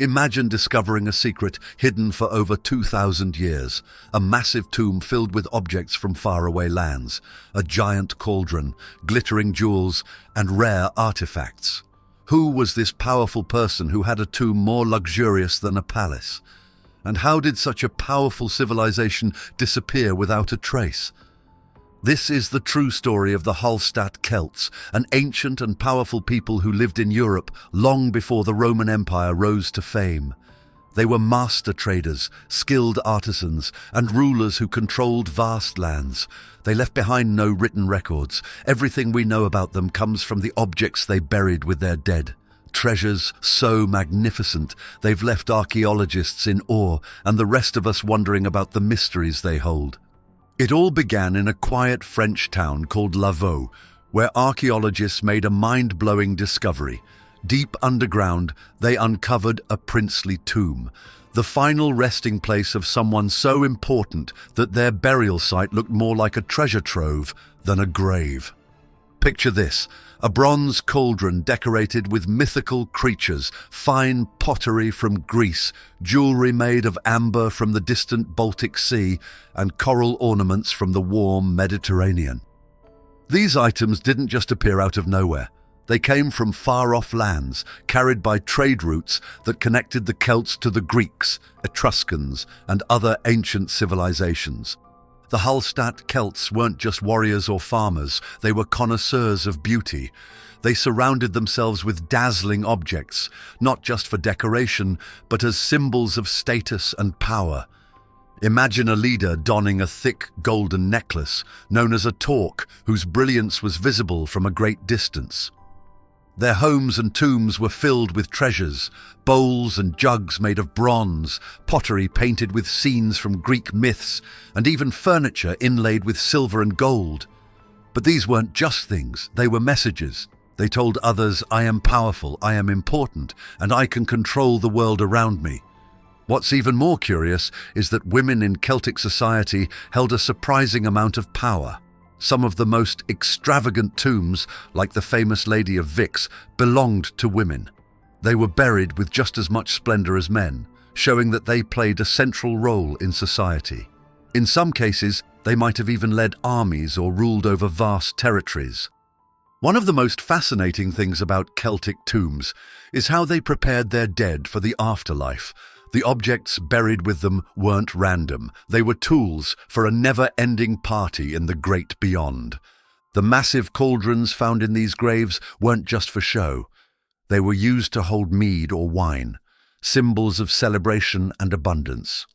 Imagine discovering a secret hidden for over 2,000 years, a massive tomb filled with objects from faraway lands, a giant cauldron, glittering jewels, and rare artifacts. Who was this powerful person who had a tomb more luxurious than a palace? And how did such a powerful civilization disappear without a trace? This is the true story of the Hallstatt Celts, an ancient and powerful people who lived in Europe long before the Roman Empire rose to fame. They were master traders, skilled artisans, and rulers who controlled vast lands. They left behind no written records. Everything we know about them comes from the objects they buried with their dead. Treasures so magnificent, they've left archaeologists in awe and the rest of us wondering about the mysteries they hold. It all began in a quiet French town called Lavaux, where archaeologists made a mind-blowing discovery. Deep underground, they uncovered a princely tomb, the final resting place of someone so important that their burial site looked more like a treasure trove than a grave. Picture this, a bronze cauldron decorated with mythical creatures, fine pottery from Greece, jewelry made of amber from the distant Baltic Sea, and coral ornaments from the warm Mediterranean. These items didn't just appear out of nowhere. They came from far-off lands, carried by trade routes that connected the Celts to the Greeks, Etruscans, and other ancient civilizations. The Hallstatt Celts weren't just warriors or farmers, they were connoisseurs of beauty. They surrounded themselves with dazzling objects, not just for decoration, but as symbols of status and power. Imagine a leader donning a thick golden necklace, known as a torque, whose brilliance was visible from a great distance. Their homes and tombs were filled with treasures, bowls and jugs made of bronze, pottery painted with scenes from Greek myths, and even furniture inlaid with silver and gold. But these weren't just things, they were messages. They told others, I am powerful, I am important, and I can control the world around me. What's even more curious is that women in Celtic society held a surprising amount of power. Some of the most extravagant tombs, like the famous Lady of Vix, belonged to women. They were buried with just as much splendor as men, showing that they played a central role in society. In some cases, they might have even led armies or ruled over vast territories. One of the most fascinating things about Celtic tombs is how they prepared their dead for the afterlife. The objects buried with them weren't random. They were tools for a never-ending party in the great beyond. The massive cauldrons found in these graves weren't just for show. They were used to hold mead or wine, symbols of celebration and abundance.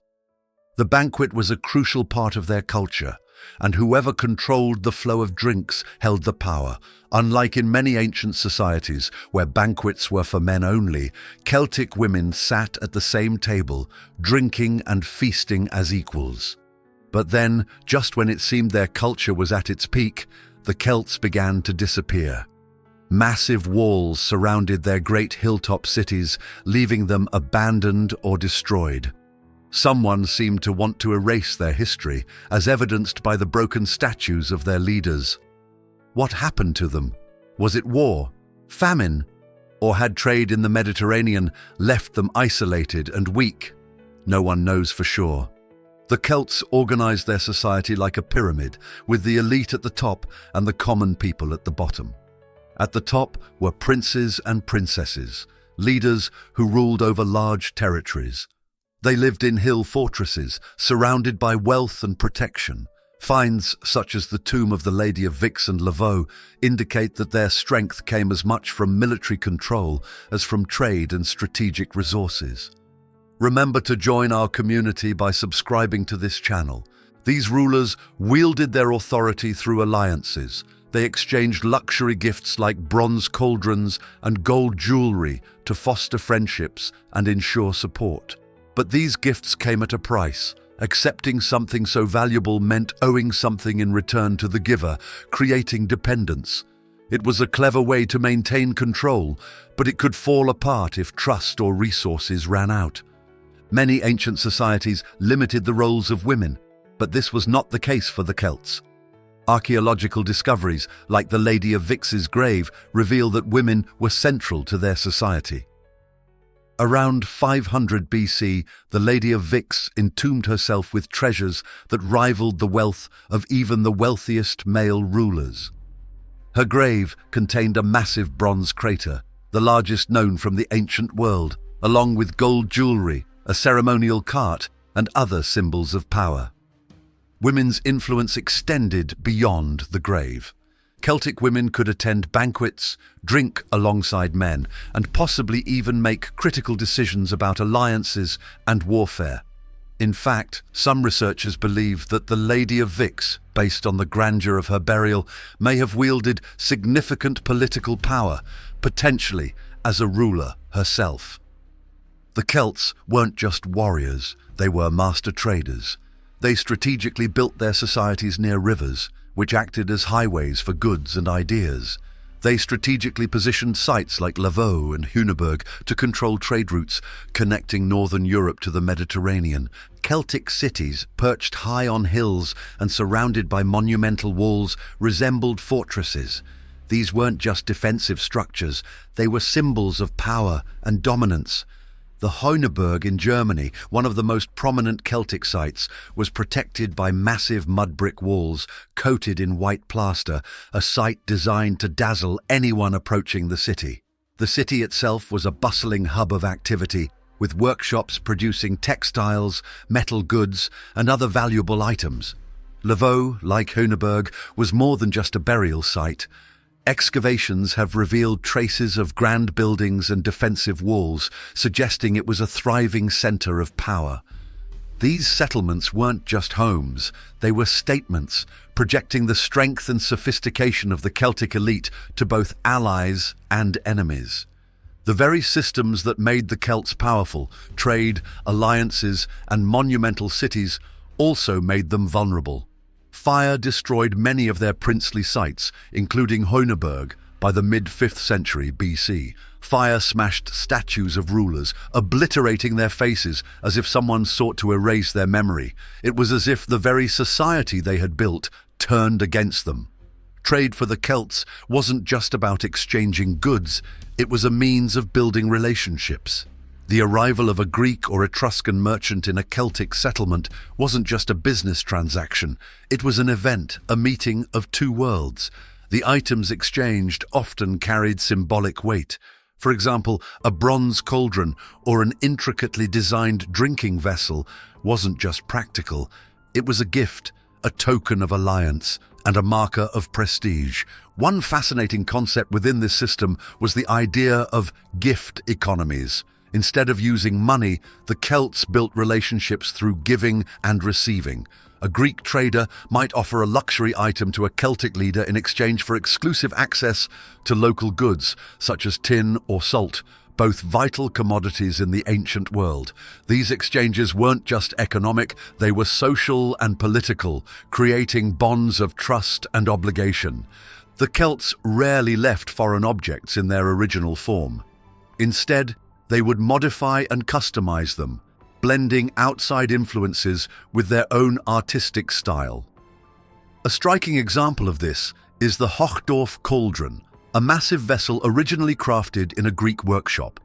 The banquet was a crucial part of their culture, and whoever controlled the flow of drinks held the power. Unlike in many ancient societies, where banquets were for men only, Celtic women sat at the same table, drinking and feasting as equals. But then, just when it seemed their culture was at its peak, the Celts began to disappear. Massive walls surrounded their great hilltop cities, leaving them abandoned or destroyed. Someone seemed to want to erase their history, as evidenced by the broken statues of their leaders. What happened to them? Was it war, famine, or had trade in the Mediterranean left them isolated and weak? No one knows for sure. The Celts organized their society like a pyramid, with the elite at the top and the common people at the bottom. At the top were princes and princesses, leaders who ruled over large territories. They lived in hill fortresses, surrounded by wealth and protection. Finds such as the tomb of the Lady of Vix and Lavaux indicate that their strength came as much from military control as from trade and strategic resources. Remember to join our community by subscribing to this channel. These rulers wielded their authority through alliances. They exchanged luxury gifts like bronze cauldrons and gold jewelry to foster friendships and ensure support. But these gifts came at a price. Accepting something so valuable meant owing something in return to the giver, creating dependence. It was a clever way to maintain control, but it could fall apart if trust or resources ran out. Many ancient societies limited the roles of women, but this was not the case for the Celts. Archaeological discoveries, like the Lady of Vix's grave, reveal that women were central to their society. Around 500 BC, the Lady of Vix entombed herself with treasures that rivaled the wealth of even the wealthiest male rulers. Her grave contained a massive bronze crater, the largest known from the ancient world, along with gold jewelry, a ceremonial cart, and other symbols of power. Women's influence extended beyond the grave. Celtic women could attend banquets, drink alongside men, and possibly even make critical decisions about alliances and warfare. In fact, some researchers believe that the Lady of Vix, based on the grandeur of her burial, may have wielded significant political power, potentially as a ruler herself. The Celts weren't just warriors, they were master traders. They strategically built their societies near rivers, which acted as highways for goods and ideas. They strategically positioned sites like Lavaux and Huneberg to control trade routes connecting northern Europe to the Mediterranean. Celtic cities, perched high on hills and surrounded by monumental walls, resembled fortresses. These weren't just defensive structures, they were symbols of power and dominance. The Huneberg in Germany, one of the most prominent Celtic sites, was protected by massive mud brick walls coated in white plaster, a site designed to dazzle anyone approaching the city. The city itself was a bustling hub of activity, with workshops producing textiles, metal goods, and other valuable items. Lavaux, like Huneberg, was more than just a burial site. Excavations have revealed traces of grand buildings and defensive walls, suggesting it was a thriving center of power. These settlements weren't just homes, they were statements, projecting the strength and sophistication of the Celtic elite to both allies and enemies. The very systems that made the Celts powerful, trade, alliances, and monumental cities, also made them vulnerable. Fire destroyed many of their princely sites, including Huneberg, by the mid-5th century BC. Fire smashed statues of rulers, obliterating their faces as if someone sought to erase their memory. It was as if the very society they had built turned against them. Trade for the Celts wasn't just about exchanging goods, it was a means of building relationships. The arrival of a Greek or Etruscan merchant in a Celtic settlement wasn't just a business transaction, it was an event, a meeting of two worlds. The items exchanged often carried symbolic weight. For example, a bronze cauldron or an intricately designed drinking vessel wasn't just practical, it was a gift, a token of alliance, and a marker of prestige. One fascinating concept within this system was the idea of gift economies. Instead of using money, the Celts built relationships through giving and receiving. A Greek trader might offer a luxury item to a Celtic leader in exchange for exclusive access to local goods, such as tin or salt, both vital commodities in the ancient world. These exchanges weren't just economic, they were social and political, creating bonds of trust and obligation. The Celts rarely left foreign objects in their original form. Instead, they would modify and customize them, blending outside influences with their own artistic style. A striking example of this is the Hochdorf cauldron, a massive vessel originally crafted in a Greek workshop.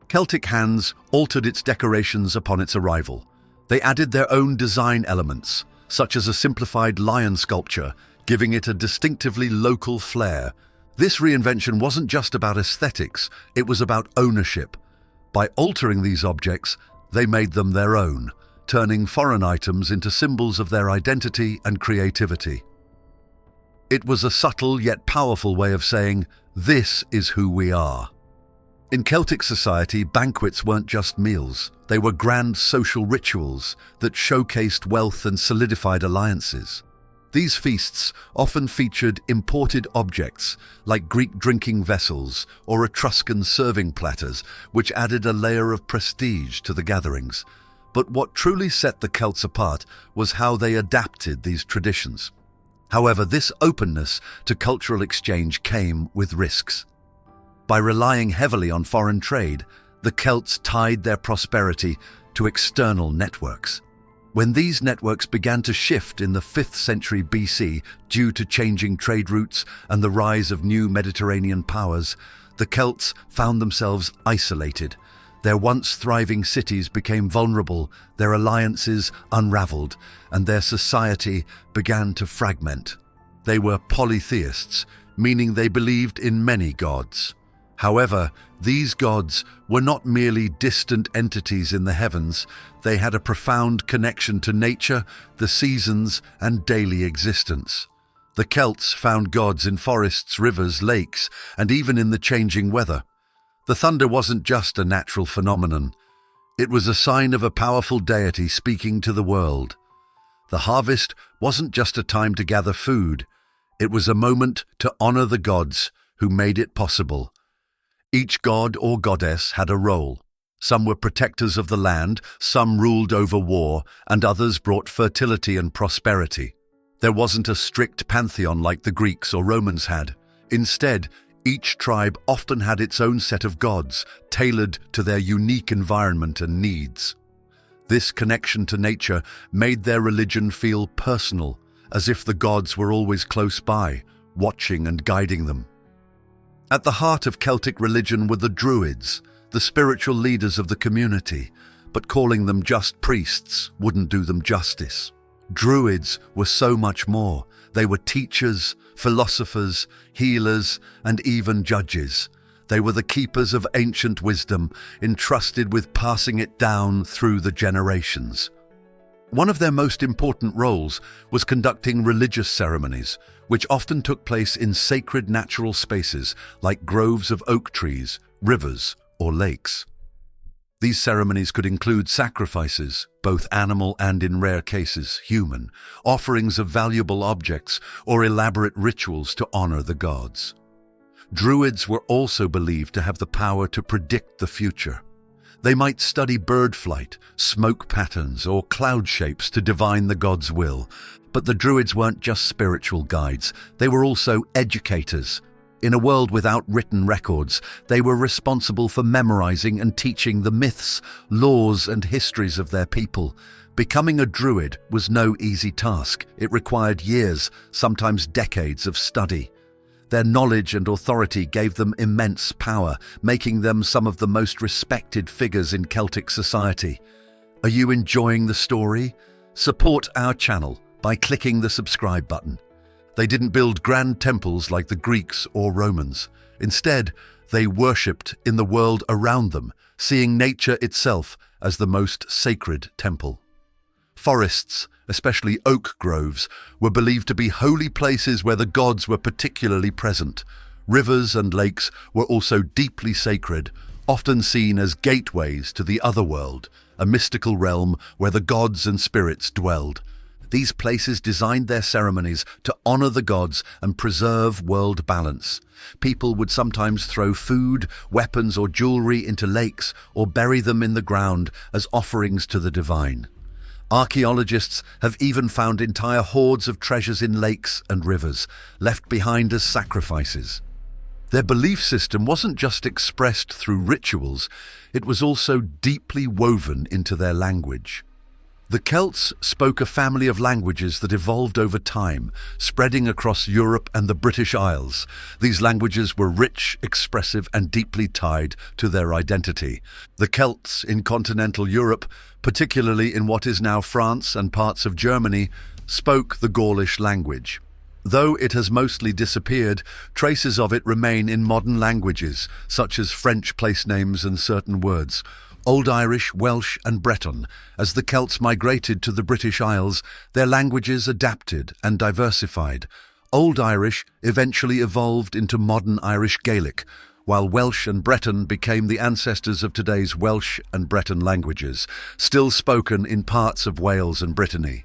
Celtic hands altered its decorations upon its arrival. They added their own design elements, such as a simplified lion sculpture, giving it a distinctively local flair. This reinvention wasn't just about aesthetics, it was about ownership. By altering these objects, they made them their own, turning foreign items into symbols of their identity and creativity. It was a subtle yet powerful way of saying, "This is who we are." In Celtic society, banquets weren't just meals. They were grand social rituals that showcased wealth and solidified alliances. These feasts often featured imported objects like Greek drinking vessels or Etruscan serving platters, which added a layer of prestige to the gatherings. But what truly set the Celts apart was how they adapted these traditions. However, this openness to cultural exchange came with risks. By relying heavily on foreign trade, the Celts tied their prosperity to external networks. When these networks began to shift in the 5th century BC due to changing trade routes and the rise of new Mediterranean powers, the Celts found themselves isolated. Their once thriving cities became vulnerable, their alliances unraveled, and their society began to fragment. They were polytheists, meaning they believed in many gods. However, these gods were not merely distant entities in the heavens. They had a profound connection to nature, the seasons, and daily existence. The Celts found gods in forests, rivers, lakes, and even in the changing weather. The thunder wasn't just a natural phenomenon. It was a sign of a powerful deity speaking to the world. The harvest wasn't just a time to gather food. It was a moment to honor the gods who made it possible. Each god or goddess had a role. Some were protectors of the land, some ruled over war, and others brought fertility and prosperity. There wasn't a strict pantheon like the Greeks or Romans had. Instead, each tribe often had its own set of gods, tailored to their unique environment and needs. This connection to nature made their religion feel personal, as if the gods were always close by, watching and guiding them. At the heart of Celtic religion were the Druids, the spiritual leaders of the community, but calling them just priests wouldn't do them justice. Druids were so much more. They were teachers, philosophers, healers, and even judges. They were the keepers of ancient wisdom, entrusted with passing it down through the generations. One of their most important roles was conducting religious ceremonies, which often took place in sacred natural spaces like groves of oak trees, rivers, or lakes. These ceremonies could include sacrifices, both animal and, in rare cases, human, offerings of valuable objects, or elaborate rituals to honor the gods. Druids were also believed to have the power to predict the future. They might study bird flight, smoke patterns, or cloud shapes to divine the god's will. But the Druids weren't just spiritual guides, they were also educators. In a world without written records, they were responsible for memorizing and teaching the myths, laws, and histories of their people. Becoming a Druid was no easy task. It required years, sometimes decades of study. Their knowledge and authority gave them immense power, making them some of the most respected figures in Celtic society. Are you enjoying the story? Support our channel by clicking the subscribe button. They didn't build grand temples like the Greeks or Romans. Instead, they worshipped in the world around them, seeing nature itself as the most sacred temple. Forests, especially oak groves, were believed to be holy places where the gods were particularly present. Rivers and lakes were also deeply sacred, often seen as gateways to the otherworld, a mystical realm where the gods and spirits dwelled. These places designed their ceremonies to honor the gods and preserve world balance. People would sometimes throw food, weapons, or jewelry into lakes or bury them in the ground as offerings to the divine. Archaeologists have even found entire hoards of treasures in lakes and rivers, left behind as sacrifices. Their belief system wasn't just expressed through rituals, it was also deeply woven into their language. The Celts spoke a family of languages that evolved over time, spreading across Europe and the British Isles. These languages were rich, expressive, and deeply tied to their identity. The Celts in continental Europe, particularly in what is now France and parts of Germany, spoke the Gaulish language. Though it has mostly disappeared, traces of it remain in modern languages, such as French place names and certain words. Old Irish, Welsh, and Breton. As the Celts migrated to the British Isles, their languages adapted and diversified. Old Irish eventually evolved into modern Irish Gaelic, while Welsh and Breton became the ancestors of today's Welsh and Breton languages, still spoken in parts of Wales and Brittany.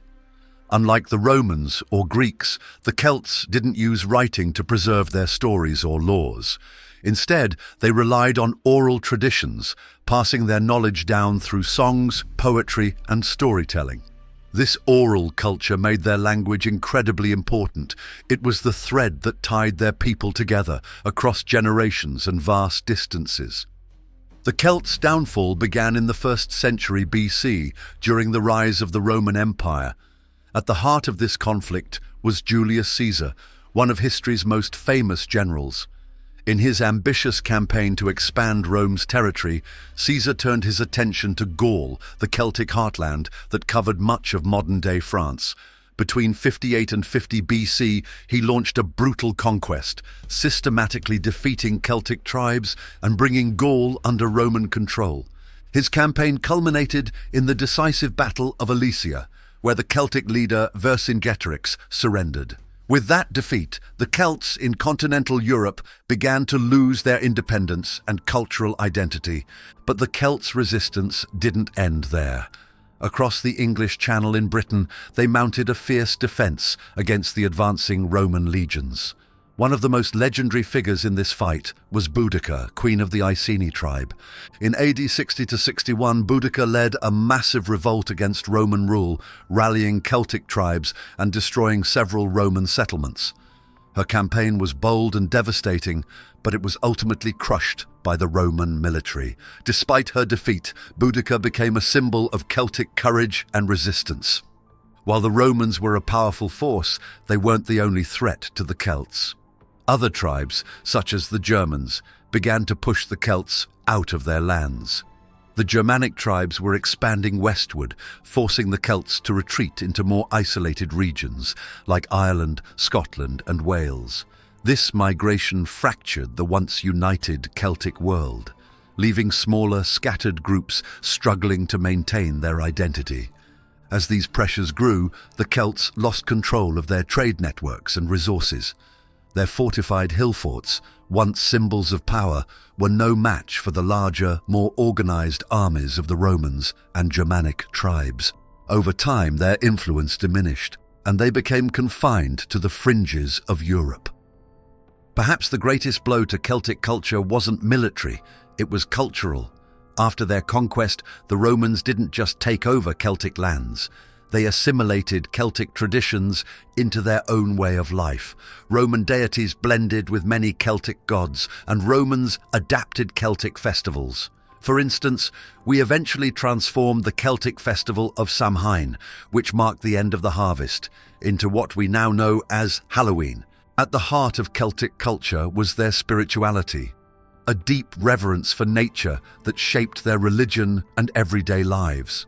Unlike the Romans or Greeks, the Celts didn't use writing to preserve their stories or laws. Instead, they relied on oral traditions, passing their knowledge down through songs, poetry, and storytelling. This oral culture made their language incredibly important. It was the thread that tied their people together across generations and vast distances. The Celts' downfall began in the 1st century BC, during the rise of the Roman Empire. At the heart of this conflict was Julius Caesar, one of history's most famous generals. In his ambitious campaign to expand Rome's territory, Caesar turned his attention to Gaul, the Celtic heartland that covered much of modern-day France. Between 58 and 50 BC, he launched a brutal conquest, systematically defeating Celtic tribes and bringing Gaul under Roman control. His campaign culminated in the decisive Battle of Alesia, where the Celtic leader Vercingetorix surrendered. With that defeat, the Celts in continental Europe began to lose their independence and cultural identity. But the Celts' resistance didn't end there. Across the English Channel in Britain, they mounted a fierce defense against the advancing Roman legions. One of the most legendary figures in this fight was Boudicca, queen of the Iceni tribe. In AD 60 to 61, Boudicca led a massive revolt against Roman rule, rallying Celtic tribes and destroying several Roman settlements. Her campaign was bold and devastating, but it was ultimately crushed by the Roman military. Despite her defeat, Boudicca became a symbol of Celtic courage and resistance. While the Romans were a powerful force, they weren't the only threat to the Celts. Other tribes, such as the Germans, began to push the Celts out of their lands. The Germanic tribes were expanding westward, forcing the Celts to retreat into more isolated regions, like Ireland, Scotland, and Wales. This migration fractured the once united Celtic world, leaving smaller, scattered groups struggling to maintain their identity. As these pressures grew, the Celts lost control of their trade networks and resources. Their fortified hill forts, once symbols of power, were no match for the larger, more organized armies of the Romans and Germanic tribes. Over time, their influence diminished, and they became confined to the fringes of Europe. Perhaps the greatest blow to Celtic culture wasn't military, it was cultural. After their conquest, the Romans didn't just take over Celtic lands. They assimilated Celtic traditions into their own way of life. Roman deities blended with many Celtic gods, and Romans adapted Celtic festivals. For instance, we eventually transformed the Celtic festival of Samhain, which marked the end of the harvest, into what we now know as Halloween. At the heart of Celtic culture was their spirituality, a deep reverence for nature that shaped their religion and everyday lives.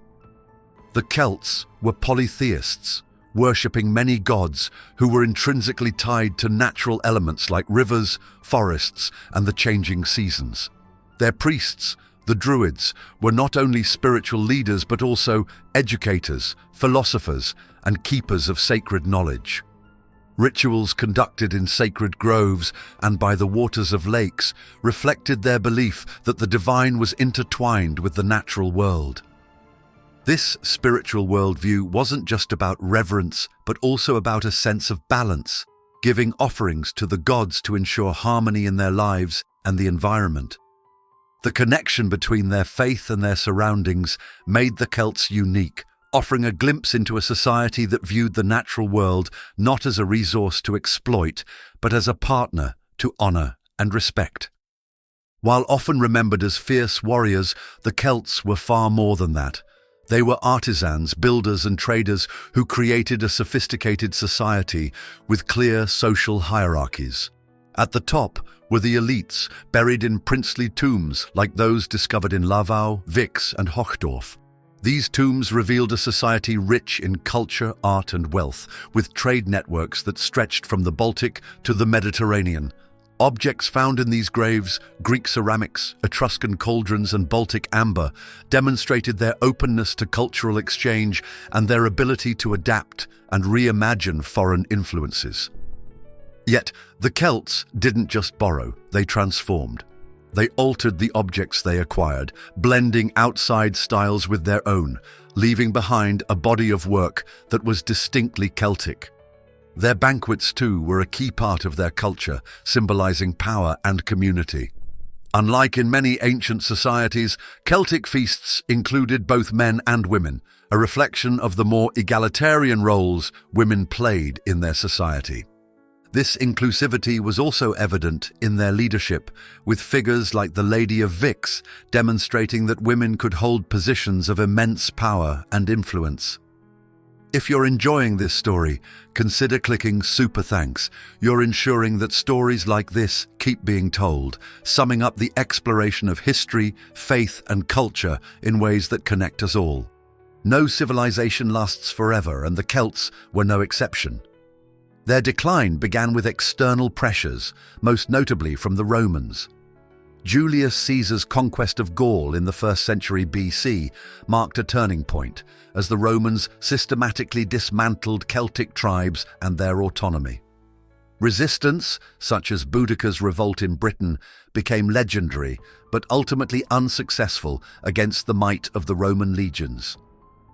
The Celts were polytheists, worshipping many gods who were intrinsically tied to natural elements like rivers, forests, and the changing seasons. Their priests, the Druids, were not only spiritual leaders but also educators, philosophers, and keepers of sacred knowledge. Rituals conducted in sacred groves and by the waters of lakes reflected their belief that the divine was intertwined with the natural world. This spiritual worldview wasn't just about reverence, but also about a sense of balance, giving offerings to the gods to ensure harmony in their lives and the environment. The connection between their faith and their surroundings made the Celts unique, offering a glimpse into a society that viewed the natural world not as a resource to exploit, but as a partner to honor and respect. While often remembered as fierce warriors, the Celts were far more than that. They were artisans, builders, and traders who created a sophisticated society with clear social hierarchies. At the top were the elites, buried in princely tombs like those discovered in Lavau, Vix, and Hochdorf. These tombs revealed a society rich in culture, art, and wealth, with trade networks that stretched from the Baltic to the Mediterranean. Objects found in these graves, Greek ceramics, Etruscan cauldrons, and Baltic amber, demonstrated their openness to cultural exchange and their ability to adapt and reimagine foreign influences. Yet, the Celts didn't just borrow, they transformed. They altered the objects they acquired, blending outside styles with their own, leaving behind a body of work that was distinctly Celtic. Their banquets, too, were a key part of their culture, symbolizing power and community. Unlike in many ancient societies, Celtic feasts included both men and women, a reflection of the more egalitarian roles women played in their society. This inclusivity was also evident in their leadership, with figures like the Lady of Vix demonstrating that women could hold positions of immense power and influence. If you're enjoying this story, consider clicking Super Thanks. You're ensuring that stories like this keep being told, summing up the exploration of history, faith, and culture in ways that connect us all. No civilization lasts forever, and the Celts were no exception. Their decline began with external pressures, most notably from the Romans. Julius Caesar's conquest of Gaul in the 1st century BC marked a turning point, as the Romans systematically dismantled Celtic tribes and their autonomy. Resistance, such as Boudicca's revolt in Britain, became legendary but ultimately unsuccessful against the might of the Roman legions.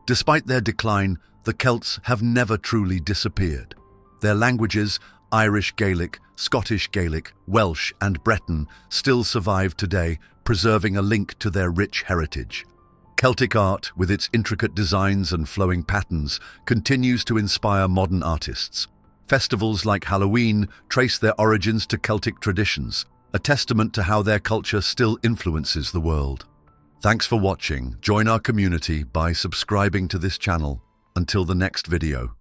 Despite their decline, the Celts have never truly disappeared. Their languages, Irish Gaelic, Scottish Gaelic, Welsh, and Breton, still survive today, preserving a link to their rich heritage. Celtic art, with its intricate designs and flowing patterns, continues to inspire modern artists. Festivals like Halloween trace their origins to Celtic traditions, a testament to how their culture still influences the world. Thanks for watching. Join our community by subscribing to this channel. Until the next video.